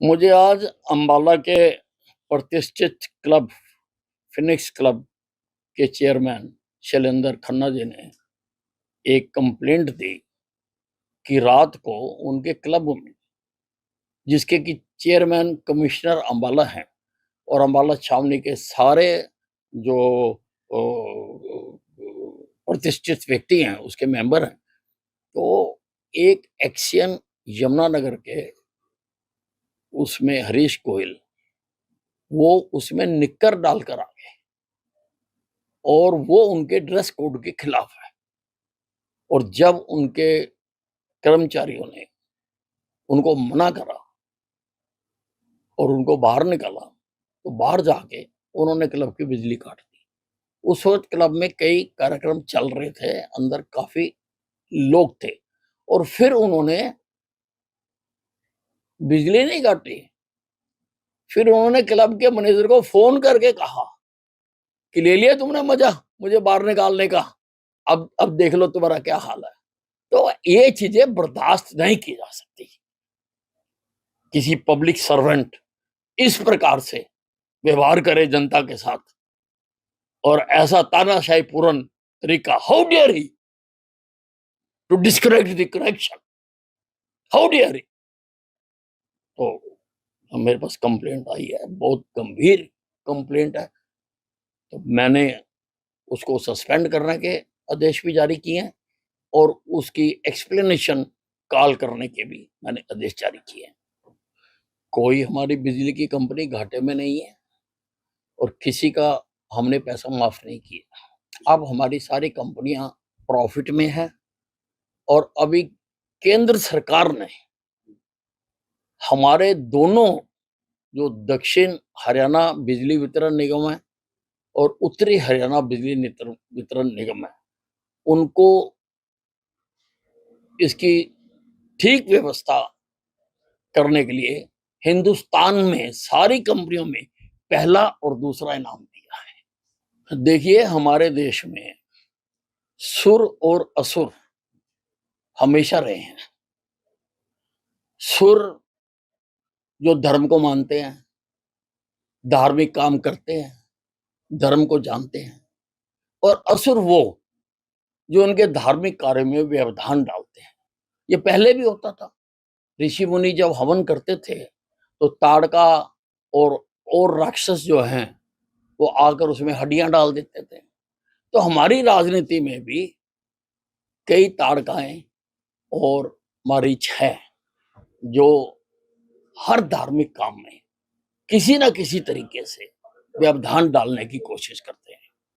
मुझे आज अंबाला के प्रतिष्ठित क्लब फिनिक्स क्लब के चेयरमैन शैलेंद्र खन्ना जी ने एक कंप्लेंट दी कि रात को उनके क्लब में, जिसके कि चेयरमैन कमिश्नर अंबाला हैं और अंबाला छावनी के सारे जो प्रतिष्ठित व्यक्ति हैं उसके मेंबर हैं, तो एक एक्शियन यमुनानगर के उसमें हरीश गोयल वो उसमें निक्कर डालकर आ गए और वो उनके ड्रेस कोड के खिलाफ है। और जब उनके कर्मचारियों ने उनको मना करा और उनको बाहर निकाला, तो बाहर जाके उन्होंने क्लब की बिजली काट दी। उस वक्त क्लब में कई कार्यक्रम चल रहे थे, अंदर काफी लोग थे, और फिर उन्होंने बिजली नहीं काटी। फिर उन्होंने क्लब के मैनेजर को फोन करके कहा कि ले लिया तुमने मजा मुझे बाहर निकालने का, अब देख लो तुम्हारा क्या हाल है। तो ये चीजें बर्दाश्त नहीं की जा सकती। किसी पब्लिक सर्वेंट इस प्रकार से व्यवहार करे जनता के साथ और ऐसा तानाशाही पूर्ण तरीका, how dare he to discorrect the correction, how dare he. तो मेरे पास कंप्लेंट आई है, बहुत गंभीर कंप्लेंट है। तो मैंने उसको सस्पेंड करने के आदेश भी जारी किए हैं और उसकी एक्सप्लेनेशन कॉल करने के भी मैंने आदेश जारी किए हैं। कोई हमारी बिजली की कंपनी घाटे में नहीं है और किसी का हमने पैसा माफ नहीं किया। अब हमारी सारी कंपनियां प्रॉफिट में है और अभी केंद्र सरकार ने हमारे दोनों जो दक्षिण हरियाणा बिजली वितरण निगम है और उत्तरी हरियाणा बिजली वितरण निगम है, उनको इसकी ठीक व्यवस्था करने के लिए हिंदुस्तान में सारी कंपनियों में पहला और दूसरा इनाम दिया है। देखिए, हमारे देश में सुर और असुर हमेशा रहे हैं। सुर जो धर्म को मानते हैं, धार्मिक काम करते हैं, धर्म को जानते हैं, और असुर वो जो उनके धार्मिक कार्य में व्यवधान डालते हैं। ये पहले भी होता था। ऋषि मुनि जब हवन करते थे तो ताड़का और राक्षस जो हैं वो आकर उसमें हड्डियां डाल देते थे। तो हमारी राजनीति में भी कई ताड़काएं और मारीच है जो हर धार्मिक काम में किसी ना किसी तरीके से व्यवधान डालने की कोशिश करते हैं।